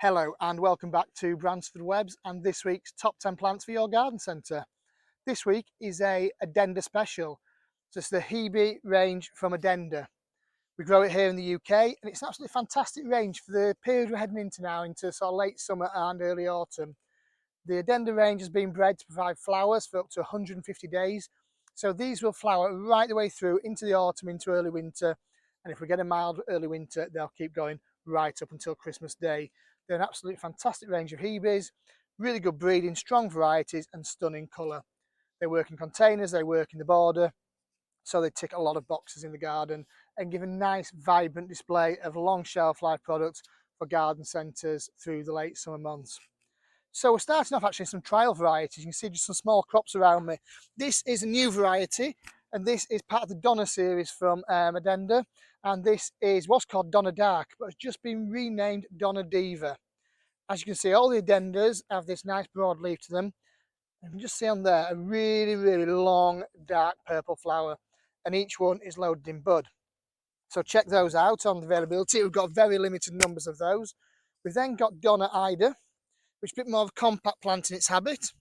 Hello and welcome back to Bransford Webs and this week's top 10 plants for your garden centre. This week is a Addenda special. So it's the Hebe range from Addenda. We grow it here in the UK and it's an absolutely fantastic range for the period we're heading into now, into sort of late summer and early autumn. The Addenda range has been bred to provide flowers for up to 150 days. So these will flower right the way through into the autumn, into early winter. And if we get a mild early winter, they'll keep going right up until Christmas Day. They're an absolutely fantastic range of Hebes, really good breeding, strong varieties and stunning colour. They work in containers, they work in the border, so they tick a lot of boxes in the garden and give a nice vibrant display of long shelf life products for garden centres through the late summer months. So we're starting off actually some trial varieties. You can see just some small crops around me. This is a new variety and this is part of the Donna series from Addenda, and this is what's called Donna Dark, but it's just been renamed Donna Diva. As you can see, all the Addendas have this nice broad leaf to them. You can just see on there a really long dark purple flower, and each one is loaded in bud. So check those out on the availability. We've got very limited numbers of those. We've then got Donna Ida, which is a bit more of a compact plant in its habit.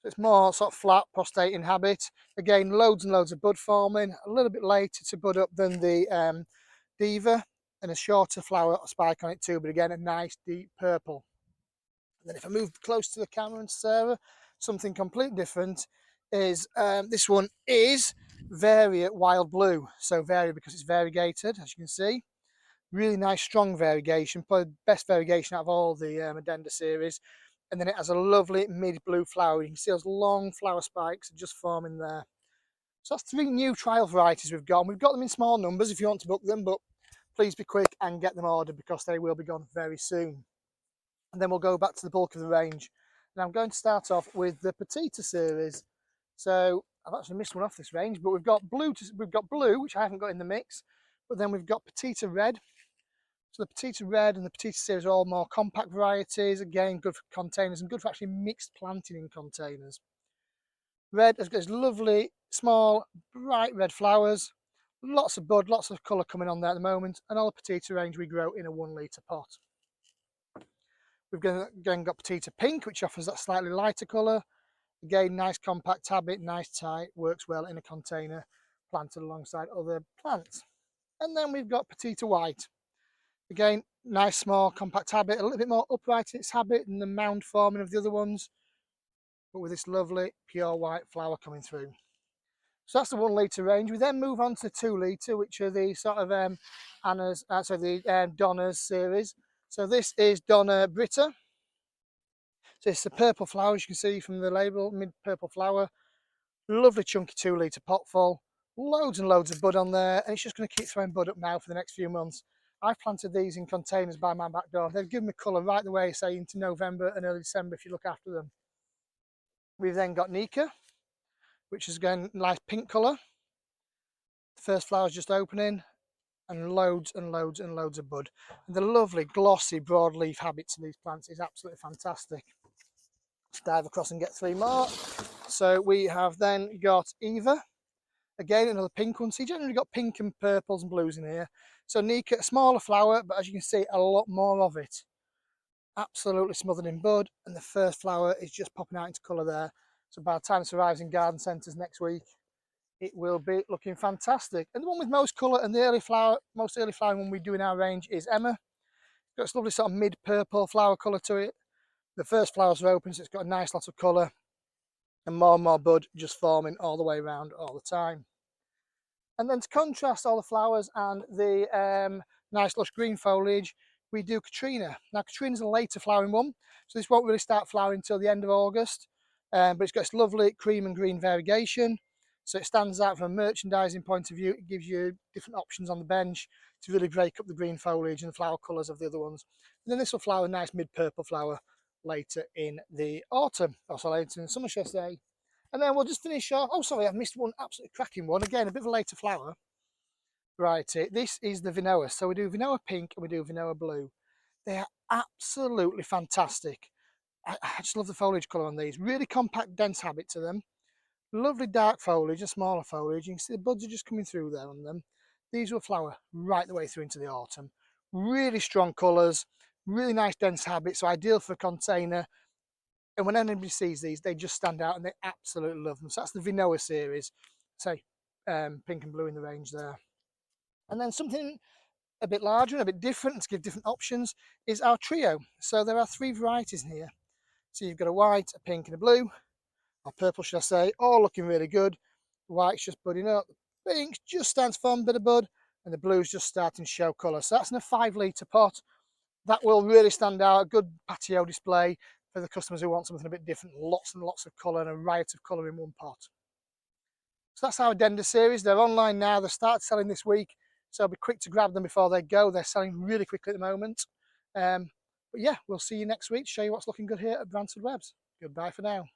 So it's more sort of flat, prostate in habit. Again, loads and loads of bud forming, a little bit later to bud up than the Diva, and a shorter flower spike on it too, but again, a nice deep purple. And then if I move close to the camera and Sarah, something completely different is this one is Varia Wild Blue. So Varia because it's variegated, as you can see. Really nice, strong variegation, probably the best variegation out of all the Addenda series. And then it has a lovely mid-blue flower. You can see those long flower spikes are just forming there. So that's 3 new trial varieties we've got. And we've got them in small numbers if you want to book them, but please be quick and get them ordered because they will be gone very soon. And then we'll go back to the bulk of the range. And I'm going to start off with the Petita series. So I've actually missed one off this range, but we've got blue, which I haven't got in the mix, but then we've got Petita Red. So the Petita Red and the Petita series are all more compact varieties, again good for containers and good for actually mixed planting in containers. Red has got lovely, small, bright red flowers, lots of bud, lots of colour coming on there at the moment, and all the Petita range we grow in a 1 litre pot. We've again got Petita Pink, which offers that slightly lighter colour. Again, nice compact habit, nice tight, works well in a container, planted alongside other plants. And then we've got Petita White. Again, nice small compact habit, a little bit more upright in its habit than the mound forming of the other ones, but with this lovely pure white flower coming through. So that's the 1 litre range. We then move on to the 2 litre, which are the sort of Donna's series. So this is Donna Britta. So it's the purple flower, as you can see from the label, mid-purple flower. Lovely chunky 2 litre pot full, loads and loads of bud on there, and it's just going to keep throwing bud up now for the next few months. I've planted these in containers by my back door. They've given me colour right the way, say, into November and early December if you look after them. We've then got Nika, which is again nice pink colour. The first flower's just opening, and loads and loads and loads of bud. And the lovely glossy broadleaf habit to these plants is absolutely fantastic. Let's dive across and get 3 more. So we have then got Eva. Again, another pink one. So you generally got pink and purples and blues in here. So Nika, a smaller flower, but as you can see, a lot more of it. Absolutely smothered in bud, and the first flower is just popping out into colour there. So by the time it arrives in garden centres next week, it will be looking fantastic. And the one with most colour and the most early flowering one we do in our range is Emma. It's got this lovely sort of mid-purple flower colour to it. The first flowers are open, so it's got a nice lot of colour, and more bud just forming all the way around all the time. And then to contrast all the flowers and the nice lush green foliage, we do Katrina. Now Katrina's a later flowering one, so this won't really start flowering until the end of August, but it's got this lovely cream and green variegation, so it stands out from a merchandising point of view. It gives you different options on the bench to really break up the green foliage and the flower colours of the other ones. And then this will flower a nice mid-purple flower later in the autumn, also later in the summer, shall I say. And then we'll just finish off. Oh, sorry, I've missed one absolutely cracking one. Again, a bit of a later flower. Right, this is the Vinoa. So we do Vinoa Pink and we do Vinoa Blue. They are absolutely fantastic. I just love the foliage colour on these. Really compact, dense habit to them. Lovely dark foliage, a smaller foliage. You can see the buds are just coming through there on them. These will flower right the way through into the autumn. Really strong colours, Really nice dense habit, so ideal for a container. And when anybody sees these, they just stand out and they absolutely love them. So that's the Vinoa series, say pink and blue in the range there. And then something a bit larger and a bit different to give different options is our trio. So there are 3 varieties in here. So you've got a white, a pink and a blue, or purple should I say, all looking really good. The white's just budding up, the pink just starting to form a bit of bud, and the blue's just starting to show colour. So that's in a 5 litre pot. That will really stand out, a good patio display for the customers who want something a bit different, lots and lots of colour and a riot of colour in one pot. So that's our Addenda series. They're online now, they start selling this week, so be quick to grab them before they go. They're selling really quickly at the moment. But yeah, we'll see you next week to show you what's looking good here at Bransford Webs. Goodbye for now.